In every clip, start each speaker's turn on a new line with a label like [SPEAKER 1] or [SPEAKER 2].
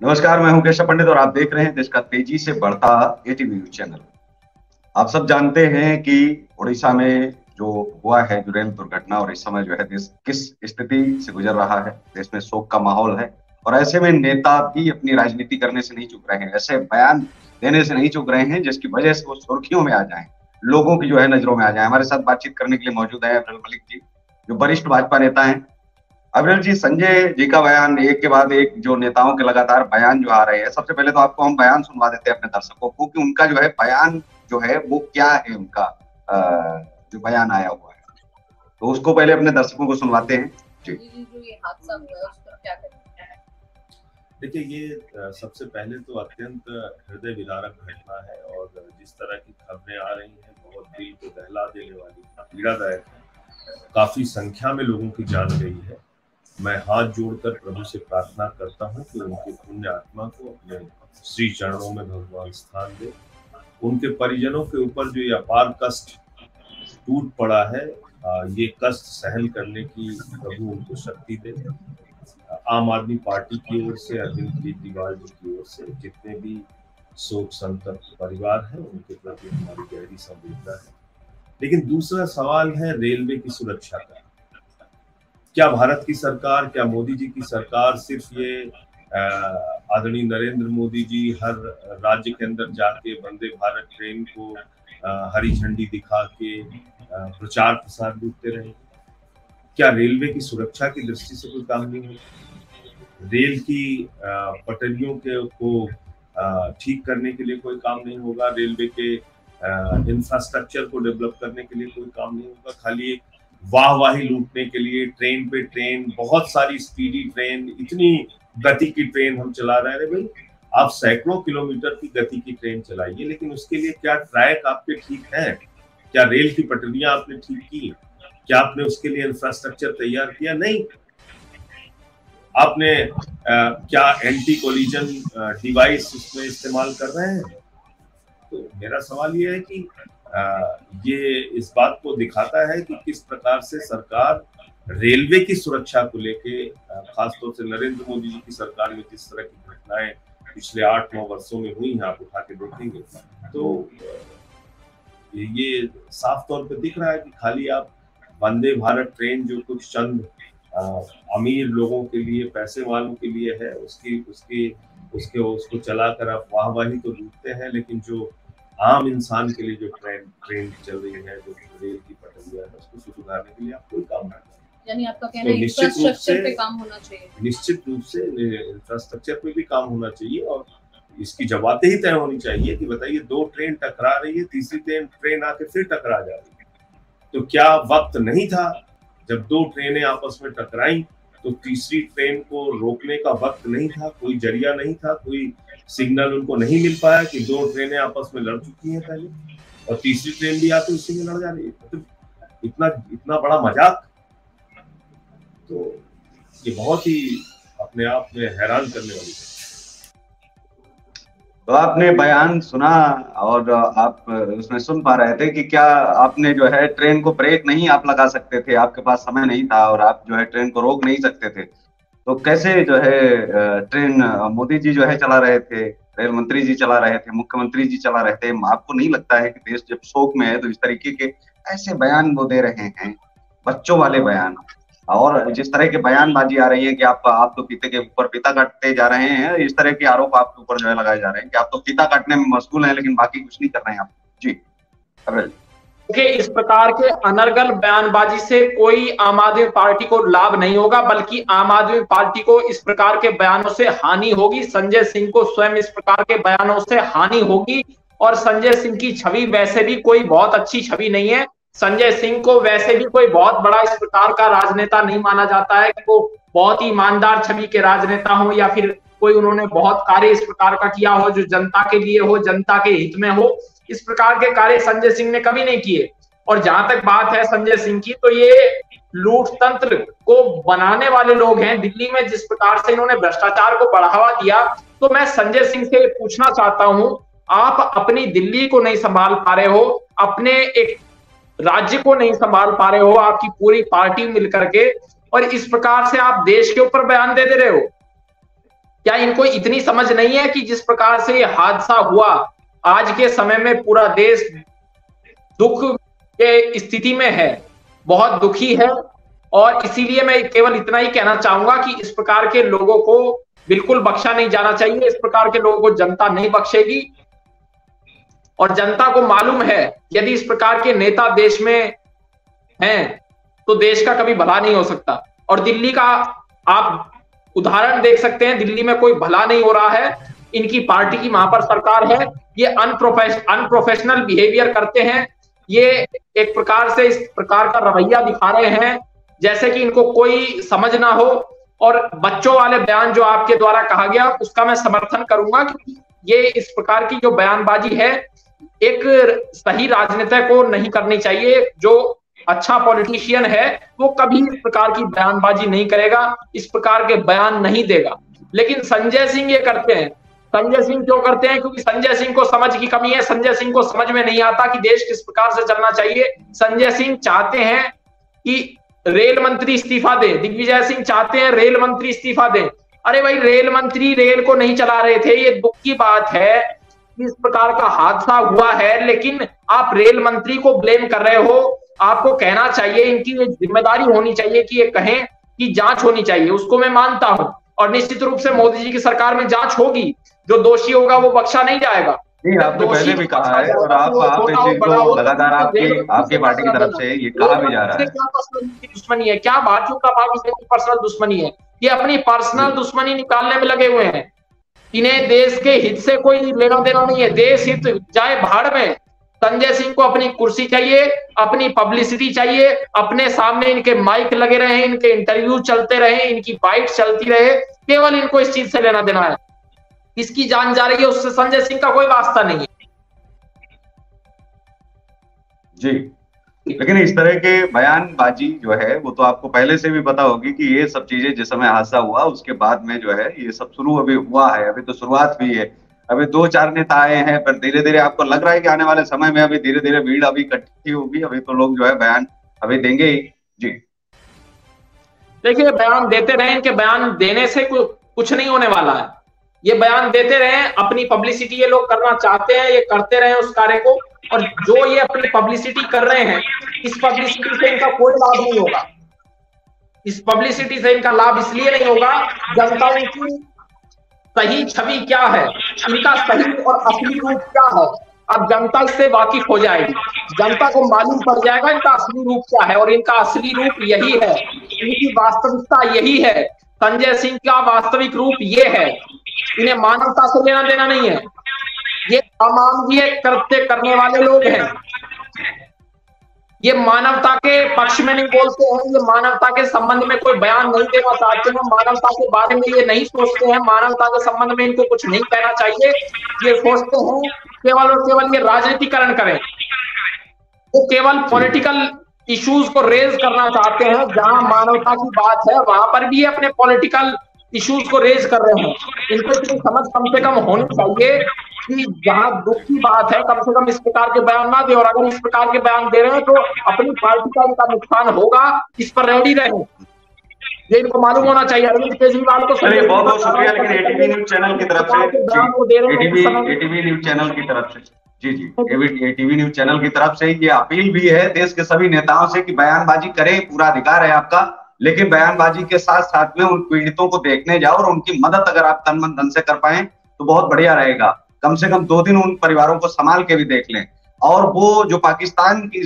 [SPEAKER 1] नमस्कार, मैं हूं केशव पंडित और आप देख रहे हैं देश का तेजी से बढ़ता एटीवी न्यूज चैनल। आप सब जानते हैं कि उड़ीसा में जो हुआ है, जो रेल दुर्घटना, और इस समय जो है देश किस स्थिति से गुजर रहा है। देश में शोक का माहौल है और ऐसे में नेता भी अपनी राजनीति करने से नहीं चूक रहे हैं, ऐसे बयान देने से नहीं चूक रहे हैं जिसकी वजह से वो सुर्खियों में आ जाएं, लोगों की जो है नजरों में आ जाए। हमारे साथ बातचीत करने के लिए मौजूद है अब्दुल मलिक जी, जो वरिष्ठ भाजपा नेता हैं। अविरल जी, संजय जी का बयान एक के बाद एक, जो नेताओं के लगातार बयान जो आ रहे हैं, सबसे पहले तो आपको हम बयान सुनवा देते हैं अपने दर्शकों को कि उनका जो है बयान जो है वो क्या है, उनका जो बयान आया हुआ है, तो उसको पहले अपने दर्शकों को सुनवाते हैं जी।
[SPEAKER 2] जो ये हादसा हुआ है उस पर क्या करेंगे?
[SPEAKER 3] देखिए, ये सबसे पहले तो अत्यंत हृदय विदारक घटना है और जिस तरह की खबरें आ रही हैं बहुत दिल को दहला देने वाली, पीड़ादायक है। काफी संख्या में लोगों की जान गई है। मैं हाथ जोड़कर प्रभु से प्रार्थना करता हूं कि उनके पुण्य आत्मा को अपने श्री चरणों में भगवान स्थान दे। उनके परिजनों के ऊपर जो ये अपार कष्ट टूट पड़ा है, ये कष्ट सहन करने की प्रभु उनको शक्ति दे। आम आदमी पार्टी की ओर से, अरविंद केजरीवाल जी की ओर से जितने भी शोक संतप्त परिवार हैं उनके प्रति हमारी गहरी संवेदना है। लेकिन दूसरा सवाल है रेलवे की सुरक्षा का। क्या भारत की सरकार, क्या मोदी जी की सरकार सिर्फ ये आदरणीय नरेंद्र मोदी जी हर राज्य के अंदर जाके वंदे भारत ट्रेन को हरी झंडी दिखा के प्रचार प्रसार करते रहे? क्या रेलवे की सुरक्षा की दृष्टि से कोई काम नहीं होगा? रेल की पटरियों को ठीक करने के लिए कोई काम नहीं होगा? रेलवे के इंफ्रास्ट्रक्चर को डेवलप करने के लिए कोई काम नहीं होगा? खाली एक वाहवाही लूटने के लिए ट्रेन पे ट्रेन, बहुत सारी स्पीडी ट्रेन, इतनी गति की ट्रेन हम चला रहे हैं। भाई, आप सैकड़ों किलोमीटर की गति की ट्रेन चलाइए, लेकिन उसके लिए क्या ट्रैक आपके ठीक है? क्या रेल की पटरियां आपने ठीक की? क्या आपने उसके लिए इंफ्रास्ट्रक्चर तैयार किया? नहीं। आपने क्या एंटी कोलिजन डिवाइस उसमें इस्तेमाल कर रहे हैं? तो मेरा सवाल ये है कि ये इस बात को दिखाता है कि किस प्रकार से सरकार रेलवे की सुरक्षा को लेके, खासतौर से नरेंद्र मोदी जी की सरकार में जिस तरह की घटनाएं पिछले 8-9 वर्षों में हुई हैं, आप उठा के देखेंगे तो ये साफ तौर पे दिख रहा है कि खाली आप वंदे भारत ट्रेन जो कुछ चंद अमीर लोगों के लिए, पैसे वालों के लिए है, उसको चलाकर आप वाहवाही तो लूटते हैं, लेकिन जो आम इंसान के लिए जो ट्रेन चल रही है, जो रेल की पटरियां है, उसको सुधारने के लिए आप कोई काम नहीं।
[SPEAKER 2] यानी आपका कहना है इंफ्रास्ट्रक्चर पे काम होना चाहिए।
[SPEAKER 3] निश्चित रूप से इंफ्रास्ट्रक्चर पे भी काम होना चाहिए और इसकी जवाबदेही तय होनी चाहिए कि बताइए, 2 ट्रेन टकरा रही है, तीसरी ट्रेन आके फिर टकरा जा रही है, तो क्या वक्त नहीं था जब 2 ट्रेनें आपस में टकराई तो तीसरी ट्रेन को रोकने का वक्त नहीं था? कोई जरिया नहीं था, कोई सिग्नल उनको नहीं मिल पाया कि 2 ट्रेनें आपस में लड़ चुकी हैं पहले और तीसरी ट्रेन भी आके उसी में लड़ जा रही है? तो इतना बड़ा मजाक, तो ये बहुत ही अपने आप में हैरान करने वाली है।
[SPEAKER 1] तो आपने बयान सुना और आप उसमें सुन पा रहे थे कि क्या आपने जो है ट्रेन को ब्रेक नहीं आप लगा सकते थे? आपके पास समय नहीं था और आप जो है ट्रेन को रोक नहीं सकते थे, तो कैसे जो है ट्रेन मोदी जी जो है चला रहे थे, रेल मंत्री जी चला रहे थे, मुख्यमंत्री जी चला रहे थे? आपको नहीं लगता है कि देश जब शोक में है तो इस तरीके के ऐसे बयान वो दे रहे हैं, बच्चों वाले बयान, और जिस तरह की बयानबाजी आ रही है कि आप तो फीते के ऊपर फीता काटते जा रहे हैं, इस तरह के आरोप आपके ऊपर जो है लगाए जा रहे हैं कि आप तो फीता काटने में मशगूल हैं लेकिन बाकी कुछ नहीं कर रहे हैं आप। जी अब्दुल।
[SPEAKER 4] देखिए, इस प्रकार के अनर्गल बयानबाजी से कोई आम आदमी पार्टी को लाभ नहीं होगा, बल्कि आम आदमी पार्टी को इस प्रकार के बयानों से हानि होगी। संजय सिंह को स्वयं इस प्रकार के बयानों से हानि होगी और संजय सिंह की छवि वैसे भी कोई बहुत अच्छी छवि नहीं है। संजय सिंह को वैसे भी कोई बहुत बड़ा इस प्रकार का राजनेता नहीं माना जाता है कि वो बहुत ही ईमानदार छवि के राजनेता हो या फिर कोई उन्होंने बहुत कार्य इस प्रकार का किया हो जो जनता के लिए हो, जनता के हित में हो। इस प्रकार के कार्य संजय सिंह ने कभी नहीं किए। और जहां तक बात है संजय सिंह की, तो ये लूट तंत्र को बनाने वाले लोग हैं। दिल्ली में जिस प्रकार से इन्होंने भ्रष्टाचार को बढ़ावा दिया, तो मैं संजय सिंह से पूछना चाहता हूं, आप अपनी दिल्ली को नहीं संभाल पा रहे हो, अपने एक राज्य को नहीं संभाल पा रहे हो, आपकी पूरी पार्टी मिलकर के, और इस प्रकार से आप देश के ऊपर बयान दे रहे हो। क्या इनको इतनी समझ नहीं है कि जिस प्रकार से ये हादसा हुआ, आज के समय में पूरा देश दुख के स्थिति में है, बहुत दुखी है। और इसीलिए मैं केवल इतना ही कहना चाहूंगा कि इस प्रकार के लोगों को बिल्कुल बख्शा नहीं जाना चाहिए। इस प्रकार के लोगों को जनता नहीं बख्शेगी, और जनता को मालूम है यदि इस प्रकार के नेता देश में हैं तो देश का कभी भला नहीं हो सकता। और दिल्ली का आप उदाहरण देख सकते हैं, दिल्ली में कोई भला नहीं हो रहा है, इनकी पार्टी की वहां पर सरकार है, ये अनप्रोफेशनल बिहेवियर करते हैं, ये एक प्रकार से इस प्रकार का रवैया दिखा रहे हैं जैसे कि इनको कोई समझ ना हो। और बच्चों वाले बयान जो आपके द्वारा कहा गया उसका मैं समर्थन करूंगा, क्योंकि ये इस प्रकार की जो बयानबाजी है एक सही राजनीति को नहीं करनी चाहिए। जो अच्छा पॉलिटिशियन है वो कभी इस प्रकार की बयानबाजी नहीं करेगा, इस प्रकार के बयान नहीं देगा। लेकिन संजय सिंह ये करते हैं। संजय सिंह क्यों करते हैं? क्योंकि संजय सिंह को समझ की कमी है। संजय सिंह को समझ में नहीं आता कि देश किस प्रकार से चलना चाहिए। संजय सिंह चाहते हैं कि रेल मंत्री इस्तीफा दे, दिग्विजय सिंह चाहते हैं रेल मंत्री इस्तीफा दे। अरे भाई, रेल मंत्री रेल को नहीं चला रहे थे, ये दुख की बात है। इस प्रकार का हादसा हुआ है, लेकिन आप रेल मंत्री को ब्लेम कर रहे हो। आपको कहना चाहिए, इनकी एक जिम्मेदारी होनी चाहिए कि ये कहें कि जांच होनी चाहिए, उसको मैं मानता हूं। और निश्चित रूप से मोदी जी की सरकार में जांच होगी, जो दोषी होगा वो बख्शा नहीं जाएगा।
[SPEAKER 1] नहीं, आपने पहले भी कहा है और आप इस चीज को लगातार आपकी पार्टी की तरफ से ये कहा भी जा रहा है।
[SPEAKER 4] क्या पर्सनल दुश्मनी है? क्या भारतीयों का पाकिस्तान की पर्सनल दुश्मनी है? ये अपनी पर्सनल दुश्मनी निकालने में लगे हुए हैं। इन्हें देश के हित से कोई लेना देना नहीं है। देश हित जाए भाड़ में। संजय सिंह को अपनी कुर्सी चाहिए, अपनी पब्लिसिटी चाहिए, अपने सामने इनके माइक लगे रहे, इनके इंटरव्यू चलते रहे, इनकी बाइट चलती रहे, केवल इनको इस चीज से लेना देना है। इसकी जान जा रही है, उससे संजय सिंह का कोई वास्ता नहीं है
[SPEAKER 1] जी। लेकिन इस तरह के बयानबाजी जो है वो तो आपको पहले से भी पता होगी कि ये सब चीजें जिस समय हादसा हुआ उसके बाद में जो है ये सब शुरू अभी हुआ है, अभी तो शुरुआत हुई है। अभी 2-4 नेता आए हैं, पर धीरे धीरे आपको लग रहा है कि आने वाले समय में अभी धीरे धीरे भीड़ अभी इकट्ठी होगी। अभी तो लोग जो है बयान अभी देंगे ही जी।
[SPEAKER 4] देखिए, बयान देते रहे, इनके बयान देने से कुछ नहीं होने वाला है। ये बयान देते रहे, अपनी पब्लिसिटी ये लोग करना चाहते हैं, ये करते रहे उस कार्य को। और जो ये अपनी पब्लिसिटी कर रहे हैं, इस पब्लिसिटी से इनका कोई लाभ नहीं होगा। इस पब्लिसिटी से इनका लाभ इसलिए नहीं होगा, जनता इनकी सही छवि क्या है, इनका सही और असली रूप क्या है, अब जनता इससे वाकिफ हो जाएगी। जनता को मालूम पड़ जाएगा इनका असली रूप क्या है, और इनका असली रूप यही है, इनकी वास्तविकता यही है। संजय सिंह का वास्तविक रूप ये है। इन्हें मानवता से लेना देना नहीं है। ये अमानवीय कृत्य करने वाले लोग हैं। ये मानवता के पक्ष में नहीं बोलते हैं, ये मानवता के संबंध में कोई बयान नहीं देना चाहते हैं, मानवता के बारे में ये नहीं सोचते हैं, मानवता के संबंध में इनको कुछ नहीं कहना चाहिए। ये सोचते हैं केवल और केवल ये राजनीतिकरण करें। वो केवल पॉलिटिकल इश्यूज को रेज करना चाहते हैं। जहां मानवता की बात है वहां पर भी अपने पॉलिटिकल इश्यूज को रेज कर रहे हैं। इनको इतनी समझ कम से कम होनी चाहिए कि जहां दुख की बात है कम से कम इस प्रकार के बयान ना दे। और अगर इस प्रकार के बयान दे रहे हैं तो अपनी पार्टी का इनका नुकसान होगा, इस पर रेडी रहे, ये इनको मालूम होना चाहिए। अरविंद केजरीवाल को
[SPEAKER 1] बहुत बहुत शुक्रिया। लेकिन एटीवी न्यूज चैनल की तरफ से एटीवी न्यूज चैनल की तरफ से जी एटीवी न्यूज चैनल की तरफ से ये अपील भी है देश के सभी नेताओं से कि बयानबाजी करें, पूरा अधिकार है आपका, लेकिन बयानबाजी के साथ साथ में उन पीड़ितों को देखने जाओ और उनकी मदद अगर आप तन मन धन से कर पाए तो बहुत बढ़िया रहेगा। कम से कम 2 दिन उन परिवारों को संभाल के भी देख लें। और वो जो पाकिस्तान की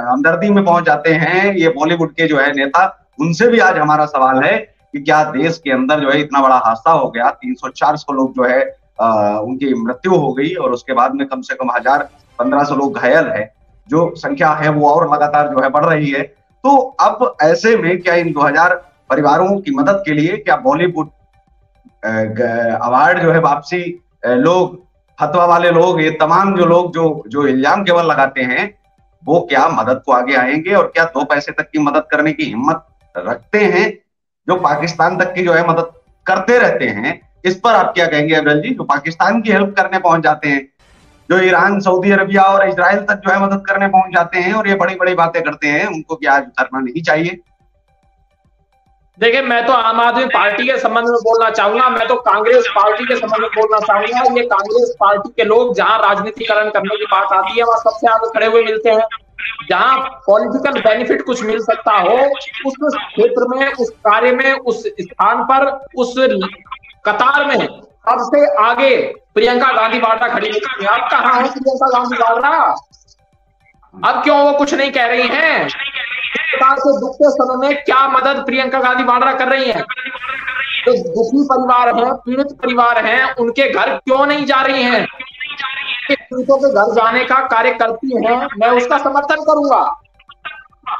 [SPEAKER 1] हमदर्दी में पहुंच जाते हैं ये बॉलीवुड के जो है नेता, उनसे भी आज हमारा सवाल है कि क्या देश के अंदर जो है इतना बड़ा हादसा हो गया, 300-400 लोग जो है उनकी मृत्यु हो गई और उसके बाद में कम से कम 1000-1500 लोग घायल है, जो संख्या है वो और लगातार जो है बढ़ रही है। तो अब ऐसे में क्या इन 2000 परिवारों की मदद के लिए क्या बॉलीवुड अवार्ड जो है वापसी लोग, फतवा वाले लोग, ये तमाम जो लोग जो इल्जाम केवल लगाते हैं वो क्या मदद को आगे आएंगे और क्या 2 पैसे तक की मदद करने की हिम्मत रखते हैं जो पाकिस्तान तक की जो है मदद करते रहते हैं? इस पर आप क्या कहेंगे अविरल जी, जो पाकिस्तान की हेल्प करने पहुंच जाते हैं, जो ईरान, सऊदी अरबिया और इजराइल तक जो है मदद करने पहुंच जाते हैं और ये बड़ी बड़ी बातें करते हैं, उनको क्या आज करना नहीं चाहिए?
[SPEAKER 4] देखिए, मैं तो आम आदमी पार्टी के संबंध में बोलना चाहूंगा, मैं तो कांग्रेस पार्टी के संबंध में बोलना चाहूंगा। ये कांग्रेस पार्टी के लोग जहां राजनीतिकरण करने की बात आती है वहां सबसे आगे खड़े हुए मिलते हैं। जहां पॉलिटिकल बेनिफिट कुछ मिल सकता हो उस क्षेत्र में, उस कार्य में, उस स्थान पर, उस कतार में सबसे आगे प्रियंका गांधी वाड्रा खड़ी होती है। अब कहाँ है प्रियंका गांधी वाड्रा? अब क्यों वो कुछ नहीं कह रही हैं? सरकार के दुख के समय में क्या मदद प्रियंका गांधी वाड्रा कर रही हैं? जो दुखी परिवार हैं, पीड़ित परिवार हैं, उनके घर क्यों नहीं जा रही हैं? पीड़ितों के घर जाने का कार्य करती हैं, मैं उसका समर्थन करूंगा।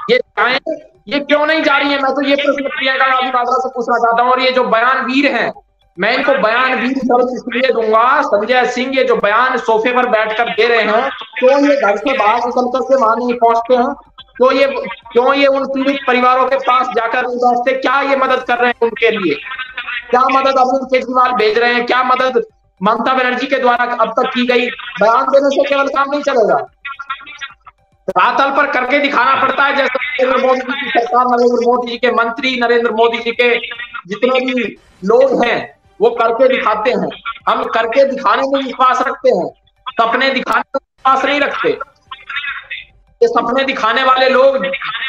[SPEAKER 4] ये क्यों नहीं जा रही है? मैं तो ये प्रश्न प्रियंका गांधी वाड्रा से पूछना चाहता हूँ। और ये जो बयान वीर हैं, मैं इनको बयान वीर शब्द इसलिए दूंगा, संजय सिंह ये जो बयान सोफे पर बैठकर दे रहे हैं, तो ये घर से बाहर निकल करके वहां नहीं पहुंचते हैं? क्यों ये उन पीड़ित परिवारों के पास जाकर नहीं बैठते? क्या ये मदद कर रहे हैं उनके लिए? क्या मदद अरविंद केजरीवाल भेज रहे हैं? क्या मदद ममता बनर्जी के द्वारा अब तक की गई? बयान देने से केवल काम नहीं चलेगा, धरातल पर करके दिखाना पड़ता है। जैसे नरेंद्र मोदी जी की सरकार, नरेंद्र मोदी जी के मंत्री, नरेंद्र मोदी जी के जितने भी लोग हैं वो करके दिखाते हैं। हम करके दिखाने में विश्वास रखते हैं, सपने दिखाने में विश्वास नहीं रखते। ये सपने दिखाने वाले लोग,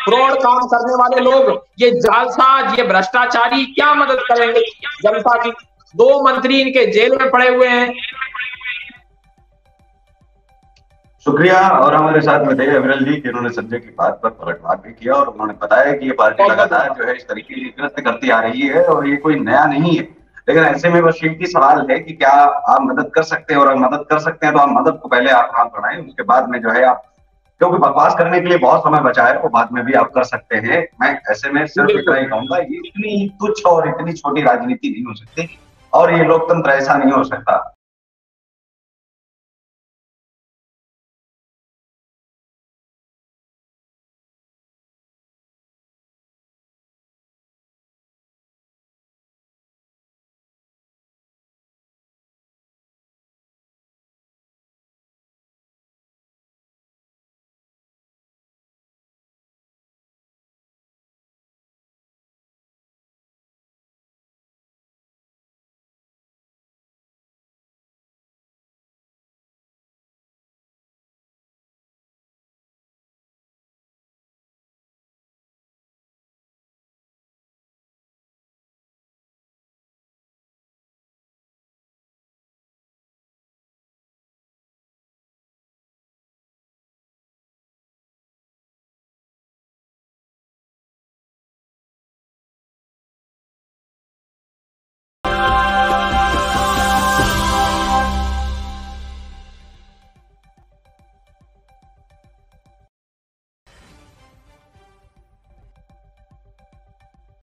[SPEAKER 4] फ्रॉड काम करने वाले लोग, ये जालसाज, ये भ्रष्टाचारी क्या मदद करेंगे जनता की? 2 मंत्री इनके जेल में पड़े हुए हैं।
[SPEAKER 1] शुक्रिया। और हमारे साथ में थे अविरल जी, जिन्होंने संजय की बात पर पलटवार भी किया और उन्होंने बताया कि ये पार्टी लगातार जो है इस तरीके की कृत्य करती आ रही है और ये कोई नया नहीं है। लेकिन ऐसे में बस एक ही सवाल है कि क्या आप मदद कर सकते हैं, और अगर मदद कर सकते हैं तो आप मदद को पहले आप हाथ बढ़ाएं, उसके बाद में जो है आप, क्योंकि बकवास करने के लिए बहुत समय बचा है, वो बाद में भी आप कर सकते हैं। मैं ऐसे में सिर्फ इतना ही कहूंगा, ये इतनी तुच्छ और इतनी छोटी राजनीति नहीं हो सकती, और ये लोकतंत्र ऐसा नहीं हो सकता